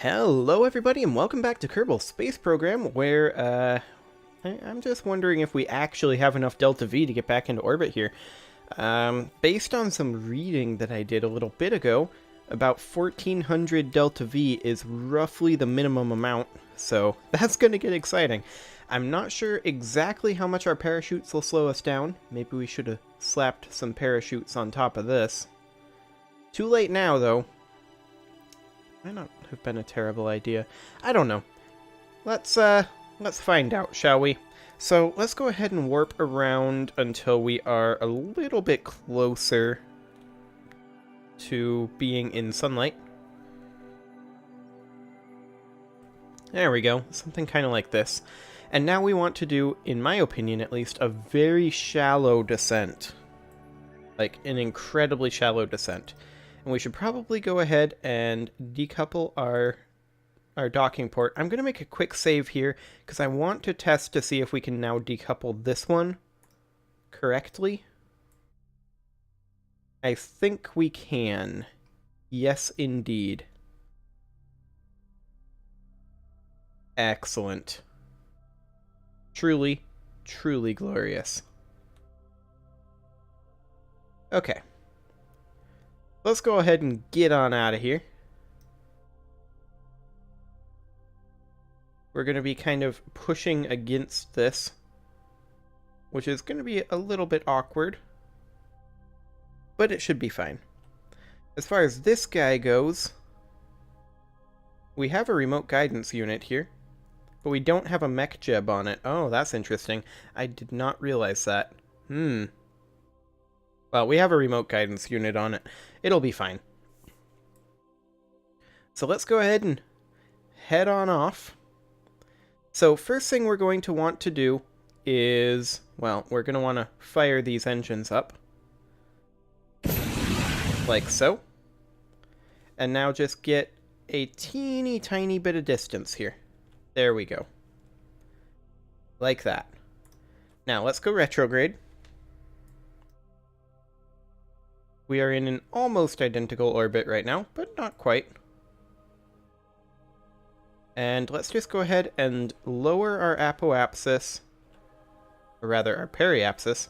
Hello everybody and welcome back to Kerbal Space Program, where I'm just wondering if we actually have enough Delta V to get back into orbit here. Based on some reading that I did a little bit ago, about 1400 Delta V is roughly the minimum amount, so that's going to get exciting. I'm not sure exactly how much our parachutes will slow us down. Maybe we should have slapped some parachutes on top of this. Too late now, though. Might not have been a terrible idea. I don't know. Let's find out, shall we? So let's go ahead and warp around until we are a little bit closer to being in sunlight. There we go. Something kind of like this. And now we want to do, in my opinion at least, a very shallow descent. Like an incredibly shallow descent. And we should probably go ahead and decouple our docking port. I'm going to make a quick save here because I want to test to see if we can now decouple this one correctly. I think we can. Yes, indeed. Excellent. Truly, truly glorious. Okay. Let's go ahead and get on out of here. We're going to be kind of pushing against this, which is going to be a little bit awkward, but it should be fine. As far as this guy goes, we have a remote guidance unit here, but we don't have a mech jeb on it. Oh, that's interesting. I did not realize that. Well, we have a remote guidance unit on it. It'll be fine. So let's go ahead and head on off. So first thing we're going to want to do is, well, we're going to want to fire these engines up. Like so. And now just get a teeny tiny bit of distance here. There we go. Like that. Now let's go retrograde. We are in an almost identical orbit right now, but not quite. And let's just go ahead and lower our apoapsis, or rather our periapsis,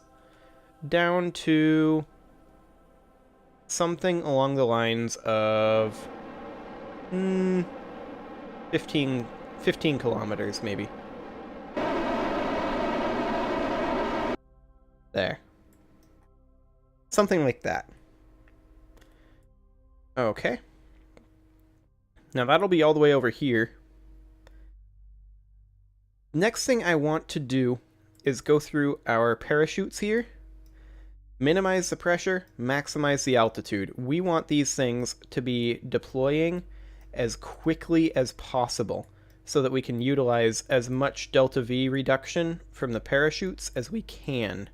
down to something along the lines of 15 kilometers, maybe. There. Something like that. Okay. Now that'll be all the way over here. Next thing I want to do is go through our parachutes here. Minimize the pressure, maximize the altitude. We want these things to be deploying as quickly as possible so that we can utilize as much Delta V reduction from the parachutes as we can.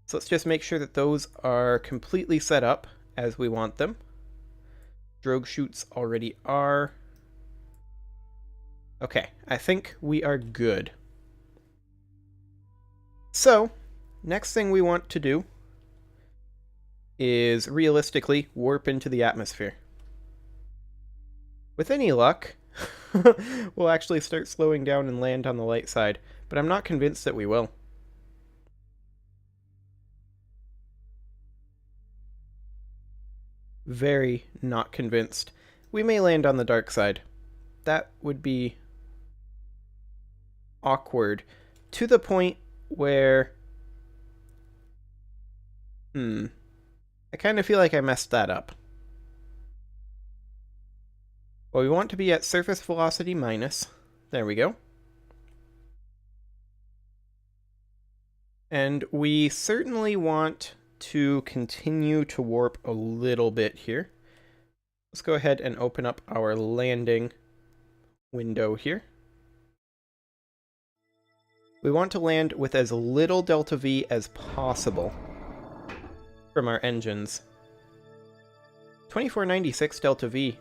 So let's just make sure that those are completely set up as we want them. Drogue chutes already are. Okay, I think we are good. So, next thing we want to do is realistically warp into the atmosphere. With any luck, we'll actually start slowing down and land on the light side, but I'm not convinced that we will. Very not convinced. We may land on the dark side. That would be awkward. To the point where... I kind of feel like I messed that up. Well, we want to be at surface velocity minus. There we go. And we certainly want to continue to warp a little bit here. Let's go ahead and open up our landing window here. We want to land with as little Delta V as possible from our engines. 2496 Delta V.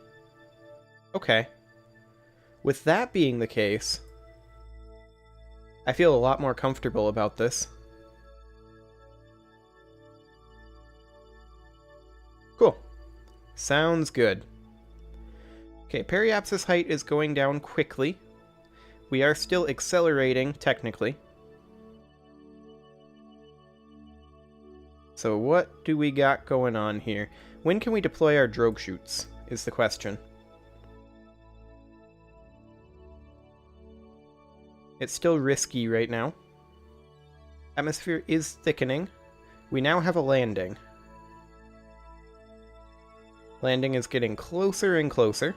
Okay. With that being the case, I feel a lot more comfortable about this. Cool. Sounds good. Okay, periapsis height is going down quickly. We are still accelerating, technically. So what do we got going on here? When can we deploy our drogue chutes, is the question. It's still risky right now. Atmosphere is thickening. We now have a landing. Landing is getting closer and closer.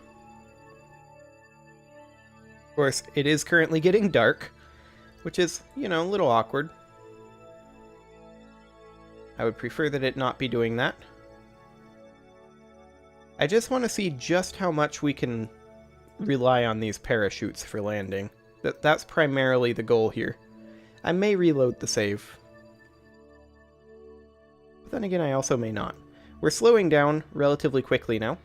Of course, it is currently getting dark, which is, you know, a little awkward. I would prefer that it not be doing that. I just want to see just how much we can rely on these parachutes for landing. That's primarily the goal here. I may reload the save. But then again, I also may not. We're slowing down relatively quickly now.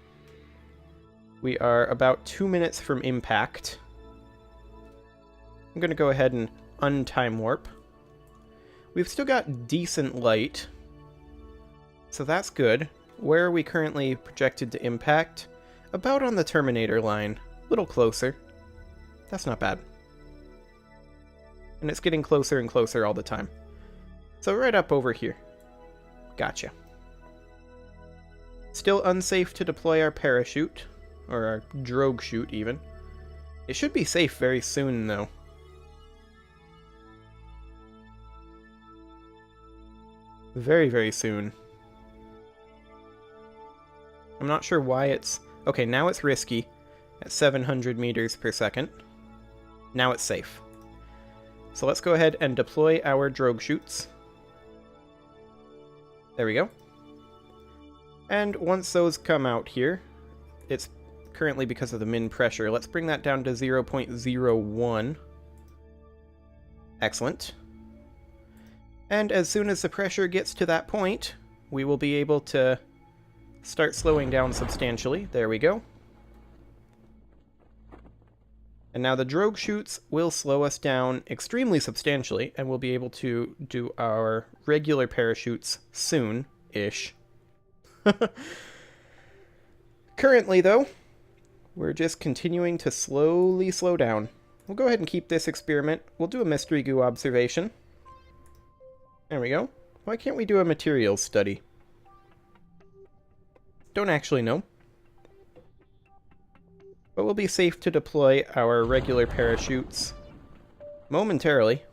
We are about 2 minutes from impact. I'm going to go ahead and untime warp. We've still got decent light, so that's good. Where are we currently projected to impact? About on the Terminator line. A little closer. That's not bad. And it's getting closer and closer all the time. So right up over here. Gotcha. Still unsafe to deploy our parachute, or our drogue chute even. It should be safe very soon though. Very, very soon. I'm not sure why it's... Okay, now it's risky at 700 meters per second. Now it's safe. So let's go ahead and deploy our drogue chutes. There we go. And once those come out here, it's currently because of the min pressure. Let's bring that down to 0.01. Excellent. And as soon as the pressure gets to that point, we will be able to start slowing down substantially. There we go. And now the drogue chutes will slow us down extremely substantially, and we'll be able to do our regular parachutes soon-ish. Currently, though, we're just continuing to slowly slow down. We'll go ahead and keep this experiment. We'll do a mystery goo observation. There we go. Why can't we do a materials study? Don't actually know. But we'll be safe to deploy our regular parachutes momentarily.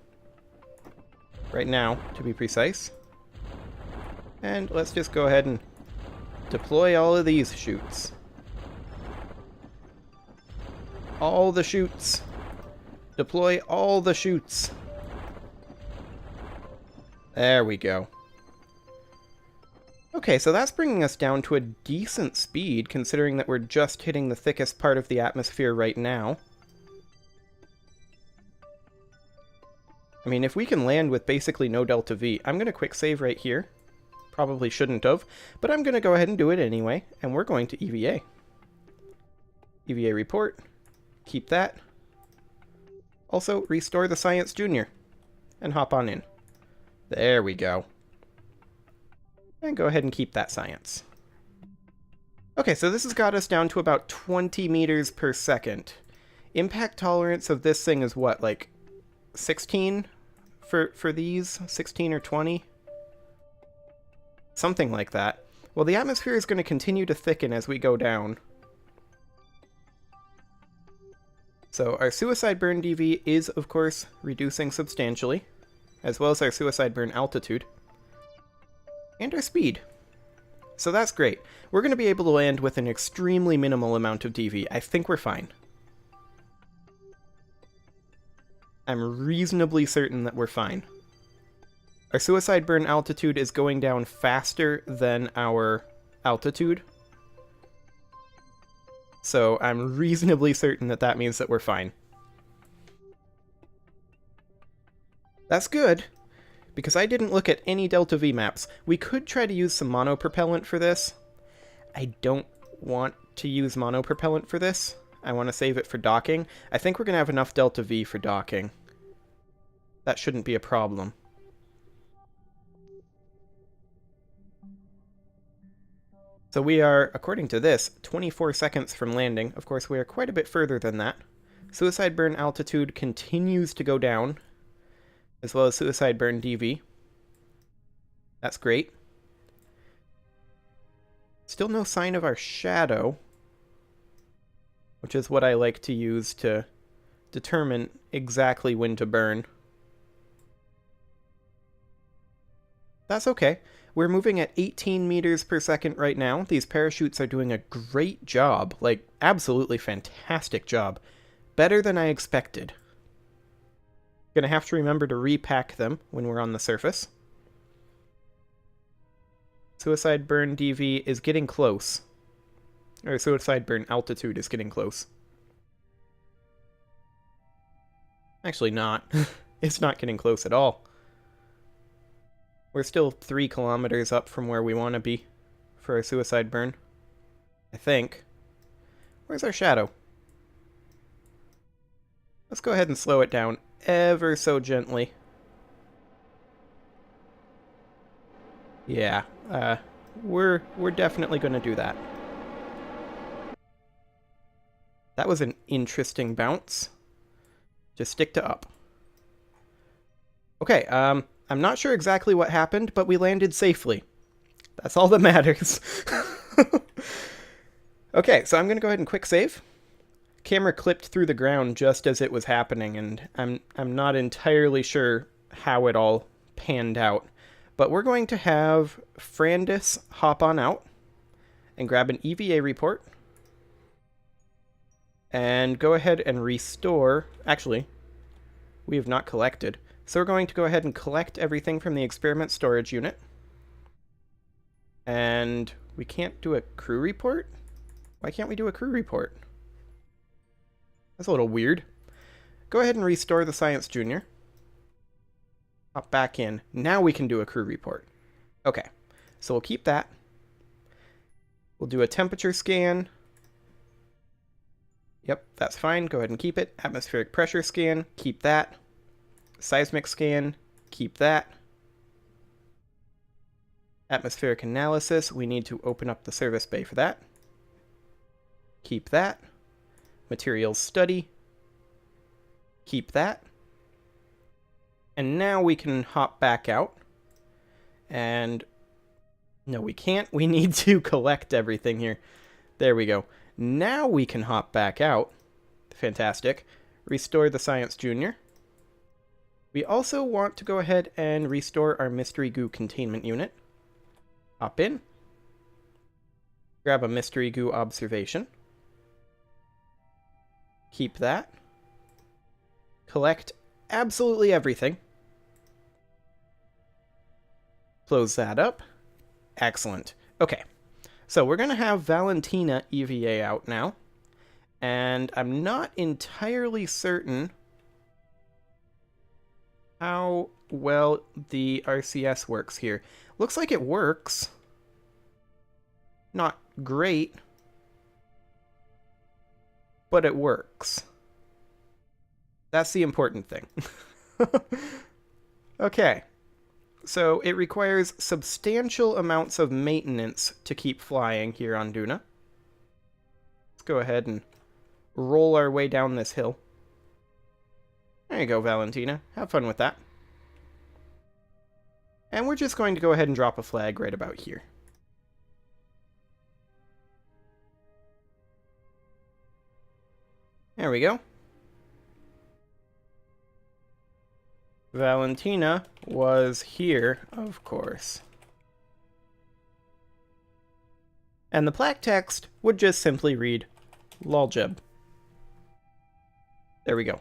Right now, to be precise. And let's just go ahead and deploy all of these chutes. All the chutes. Deploy all the chutes. There we go. Okay, so that's bringing us down to a decent speed, considering that we're just hitting the thickest part of the atmosphere right now. I mean, if we can land with basically no delta V, I'm going to quick save right here. Probably shouldn't have, but I'm going to go ahead and do it anyway, and we're going to EVA. EVA report. Keep that. Also, restore the Science Junior. And hop on in. There we go. And go ahead and keep that science. Okay, so this has got us down to about 20 meters per second. Impact tolerance of this thing is what, like 16 for these? 16 or 20? Something like that. Well, the atmosphere is going to continue to thicken as we go down. So our suicide burn DV is, of course, reducing substantially, as well as our suicide burn altitude. And our speed. So that's great. We're going to be able to land with an extremely minimal amount of DV. I think we're fine. I'm reasonably certain that we're fine. Our suicide burn altitude is going down faster than our altitude. So I'm reasonably certain that that means that we're fine. That's good, because I didn't look at any delta V maps. We could try to use some monopropellant for this. I don't want to use monopropellant for this. I want to save it for docking. I think we're going to have enough delta V for docking. That shouldn't be a problem. So we are, according to this, 24 seconds from landing. Of course, we are quite a bit further than that. Suicide burn altitude continues to go down, as well as suicide burn DV. That's great. Still no sign of our shadow, which is what I like to use to determine exactly when to burn. That's okay. We're moving at 18 meters per second right now. These parachutes are doing a great job, like absolutely fantastic job. Better than I expected. Gonna have to remember to repack them when we're on the surface. Suicide burn DV is getting close. Or suicide burn altitude is getting close. Actually not. It's not getting close at all. We're still 3 kilometers up from where we want to be for a suicide burn. I think. Where's our shadow? Let's go ahead and slow it down ever so gently. Yeah, we're definitely going to do that. That was an interesting bounce. Just stick to up. Okay, I'm not sure exactly what happened, but we landed safely. That's all that matters. Okay, so I'm going to go ahead and quick save. Camera clipped through the ground just as it was happening, and I'm not entirely sure how it all panned out. But we're going to have Frandis hop on out and grab an EVA report. And go ahead and restore... Actually, we have not collected. So we're going to go ahead and collect everything from the experiment storage unit. And we can't do a crew report? Why can't we do a crew report? That's a little weird. Go ahead and restore the Science Junior. Hop back in. Now we can do a crew report. Okay, so we'll keep that. We'll do a temperature scan. Yep, that's fine. Go ahead and keep it. Atmospheric pressure scan. Keep that. Seismic scan. Keep that. Atmospheric analysis. We need to open up the service bay for that. Keep that. Materials study. Keep that. And now we can hop back out. And no, we can't. We need to collect everything here. There we go. Now we can hop back out. Fantastic. Restore the Science Junior. We also want to go ahead and restore our Mystery Goo containment unit. Hop in. Grab a Mystery Goo observation. Keep that. Collect absolutely everything. Close that up. Excellent. Okay. So we're going to have Valentina EVA out now. And I'm not entirely certain how well the RCS works here. Looks like it works. Not great, but it works. That's the important thing. Okay. So it requires substantial amounts of maintenance to keep flying here on Duna. Let's go ahead and roll our way down this hill. There you go, Valentina. Have fun with that. And we're just going to go ahead and drop a flag right about here. There we go. Valentina was here, of course. And the plaque text would just simply read, Loljeb. There we go.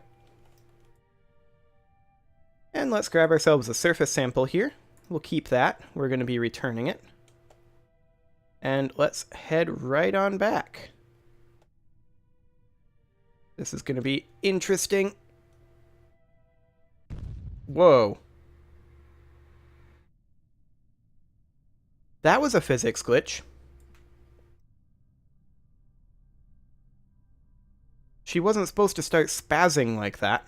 And let's grab ourselves a surface sample here. We'll keep that. We're going to be returning it. And let's head right on back. This is going to be interesting. Whoa. That was a physics glitch. She wasn't supposed to start spazzing like that.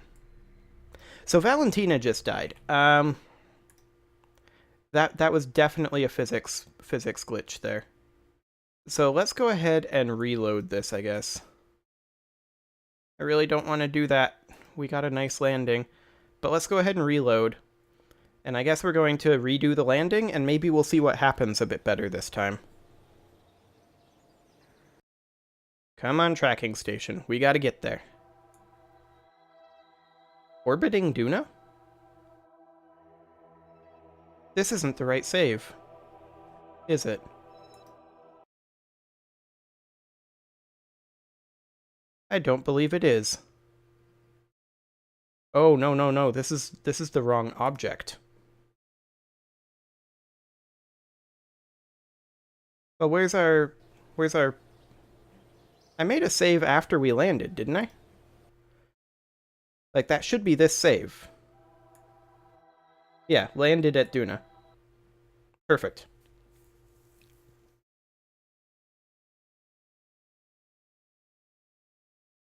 So Valentina just died. That was definitely a physics glitch there. so let's go ahead and reload this, I guess. I really don't want to do that. We got a nice landing. But let's go ahead and reload. And I guess we're going to redo the landing, and maybe we'll see what happens a bit better this time. Come on, tracking station. We gotta get there. Orbiting Duna? This isn't the right save. Is it? I don't believe it is. Oh, no, no, no. This is the wrong object. Well, where's our... I made a save after we landed, didn't I? Like, that should be this save. Yeah, landed at Duna. Perfect.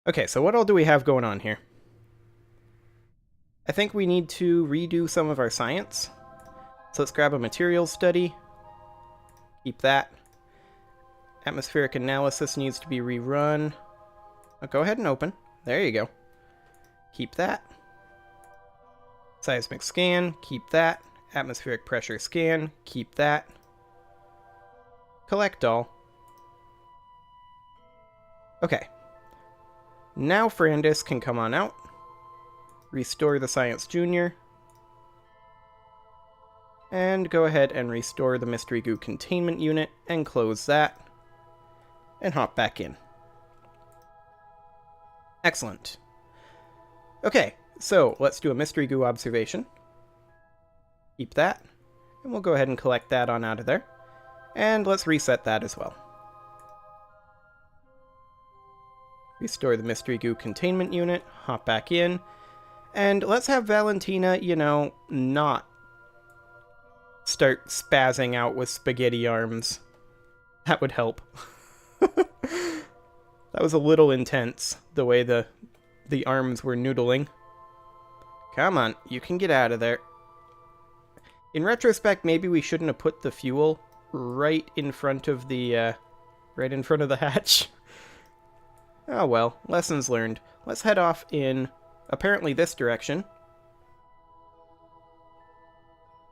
Okay, so what all do we have going on here? I think we need to redo some of our science. So let's grab a materials study. Keep that. Atmospheric analysis needs to be rerun. Oh, go ahead and open. There you go. Keep that. Seismic scan. Keep that. Atmospheric pressure scan. Keep that. Collect all. Okay. Now Ferrandis can come on out. Restore the Science Junior. And go ahead and restore the Mystery Goo containment unit and close that. And hop back in. Excellent. Okay, so let's do a Mystery Goo observation. Keep that. And we'll go ahead and collect that on out of there. And let's reset that as well. Restore the Mystery Goo containment unit. Hop back in. And let's have Valentina, you know, not start spazzing out with spaghetti arms. That would help. That was a little intense, the way the arms were noodling. Come on, you can get out of there. In retrospect, maybe we shouldn't have put the fuel right in front of the hatch. Oh well, lessons learned. Let's head off in, apparently, this direction.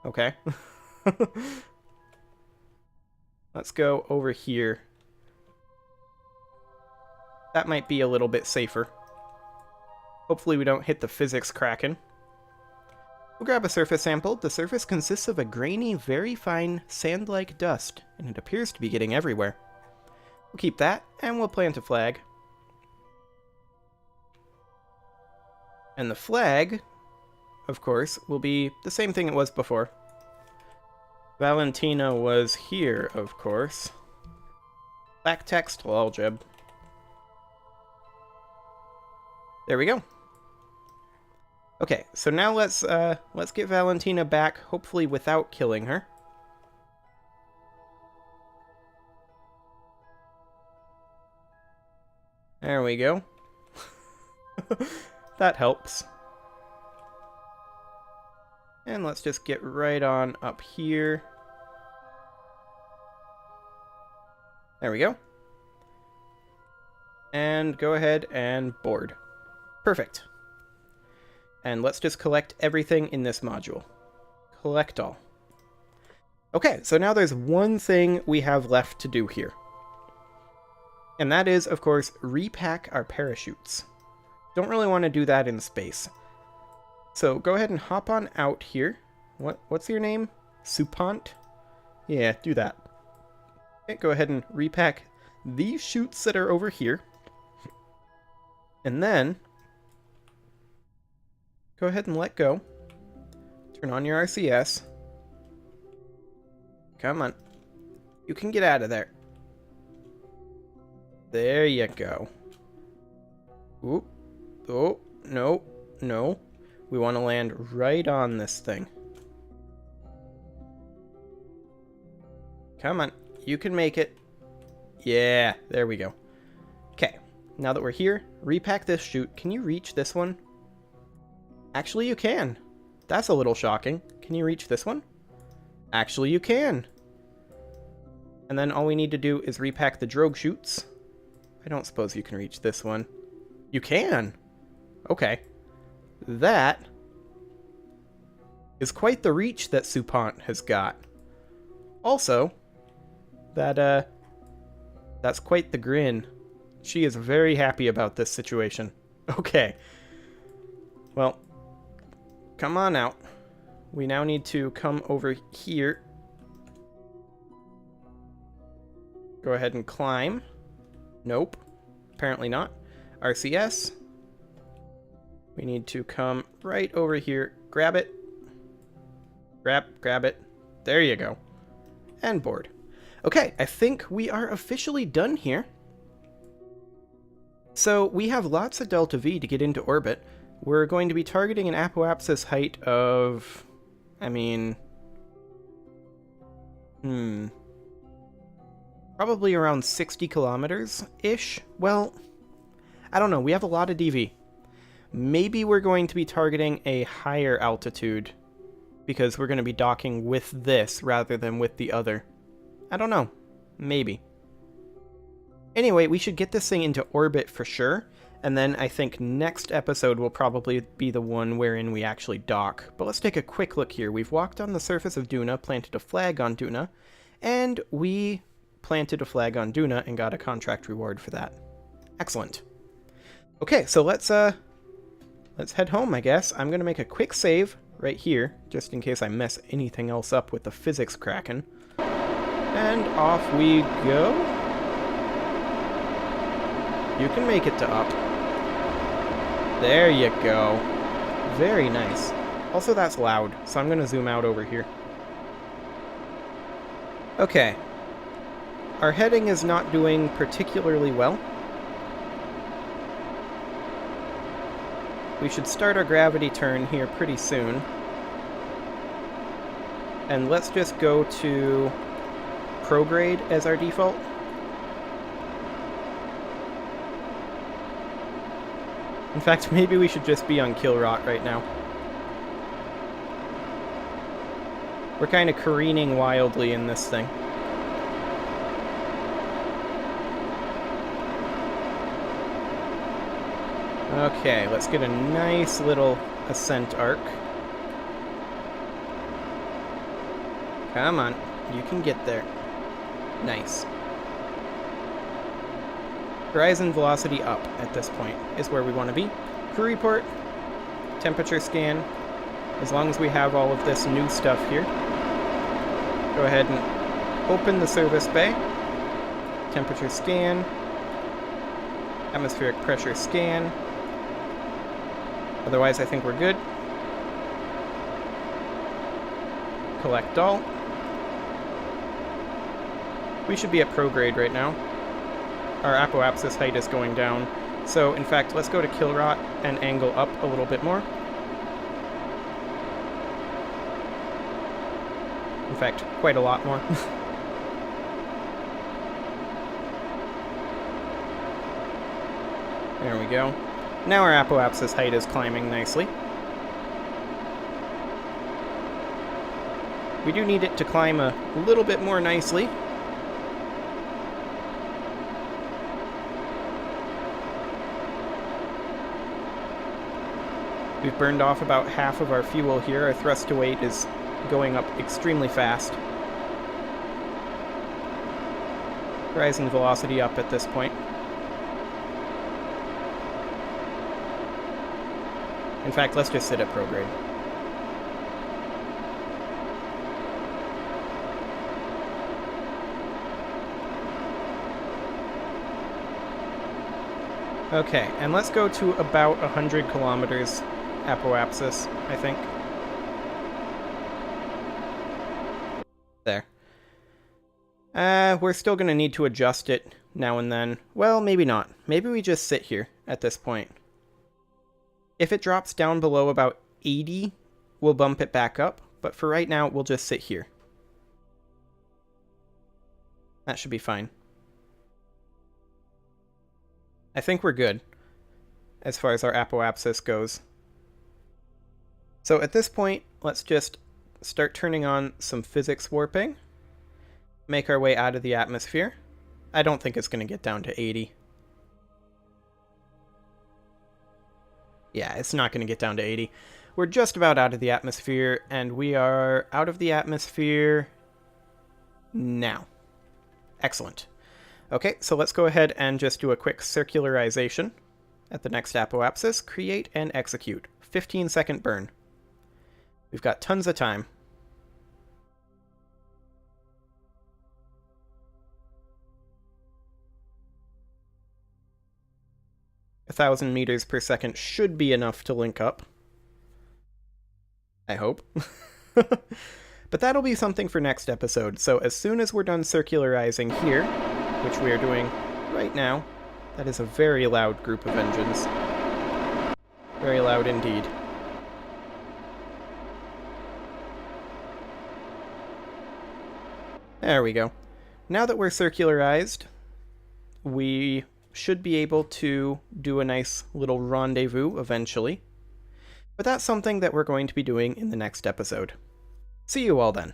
Okay. Let's go over here. That might be a little bit safer. Hopefully we don't hit the physics kraken. We'll grab a surface sample. The surface consists of a grainy, very fine, sand-like dust, and it appears to be getting everywhere. We'll keep that, and we'll plant a flag. And the flag, of course, will be the same thing it was before. Valentina was here, of course. Black text, loljib. There we go. Okay, so now let's get Valentina back, hopefully without killing her. There we go. That helps. And let's just get right on up here. There we go. And go ahead and board. Perfect. And let's just collect everything in this module. Collect all. Okay, so now there's one thing we have left to do here. And that is, of course, repack our parachutes. Don't really want to do that in space. So go ahead and hop on out here. What's your name? Supant? Yeah, do that. Okay, go ahead and repack these chutes that are over here. And then go ahead and let go. Turn on your RCS. Come on. You can get out of there. There you go. Oop. Oh, no, no. We want to land right on this thing. Come on. You can make it. Yeah, there we go. Okay, now that we're here, repack this chute. Can you reach this one? Actually, you can. That's a little shocking. Can you reach this one? Actually, you can. And then all we need to do is repack the drogue chutes. I don't suppose you can reach this one. You can! Okay. That is quite the reach that Supant has got. Also, that's quite the grin. She is very happy about this situation. Okay. Well, come on out. We now need to come over here. Go ahead and climb. Nope. Apparently not. RCS. We need to come right over here. Grab it. Grab it. There you go. And board. Okay, I think we are officially done here. So we have lots of delta V to get into orbit. We're going to be targeting an apoapsis height of... I mean... probably around 60 kilometers-ish. Well, I don't know. We have a lot of DV. Maybe we're going to be targeting a higher altitude because we're going to be docking with this rather than with the other. I don't know. Maybe. Anyway, we should get this thing into orbit for sure, and then I think next episode will probably be the one wherein we actually dock. But let's take a quick look here. We've walked on the surface of Duna, planted a flag on Duna, and we planted a flag on Duna and got a contract reward for that. Excellent. Okay, so let's head home, I guess. I'm going to make a quick save right here, just in case I mess anything else up with the physics kraken. And off we go. You can make it to up. There you go. Very nice. Also, that's loud, so I'm going to zoom out over here. Okay. Our heading is not doing particularly well. We should start our gravity turn here pretty soon. And let's just go to prograde as our default. In fact, maybe we should just be on kill rot right now. We're kind of careening wildly in this thing. Okay, let's get a nice little ascent arc. Come on, you can get there. Nice. Horizon velocity up at this point is where we want to be. Crew report, temperature scan. As long as we have all of this new stuff here. Go ahead and open the service bay. Temperature scan. Atmospheric pressure scan. Otherwise, I think we're good. Collect all. We should be at prograde right now. Our apoapsis height is going down. So, in fact, let's go to kill rot and angle up a little bit more. In fact, quite a lot more. There we go. Now our apoapsis height is climbing nicely. We do need it to climb a little bit more nicely. We've burned off about half of our fuel here. Our thrust to weight is going up extremely fast. Horizon velocity up at this point. In fact, let's just sit at prograde. Okay, and let's go to about 100 kilometers apoapsis, I think. There. We're still going to need to adjust it now and then. Well, maybe not. Maybe we just sit here at this point. If it drops down below about 80, we'll bump it back up. But for right now, we'll just sit here. That should be fine. I think we're good as far as our apoapsis goes. So at this point, let's just start turning on some physics warping. make our way out of the atmosphere. I don't think it's going to get down to 80. Yeah, it's not going to get down to 80. We're just about out of the atmosphere, and we are out of the atmosphere now. Excellent. Okay, so let's go ahead and just do a quick circularization at the next apoapsis. Create and execute. 15-second burn. We've got tons of time. A 1,000 meters per second should be enough to link up. I hope. But that'll be something for next episode. So as soon as we're done circularizing here, which we are doing right now, that is a very loud group of engines. Very loud indeed. There we go. Now that we're circularized, we should be able to do a nice little rendezvous eventually. But that's something that we're going to be doing in the next episode. See you all then.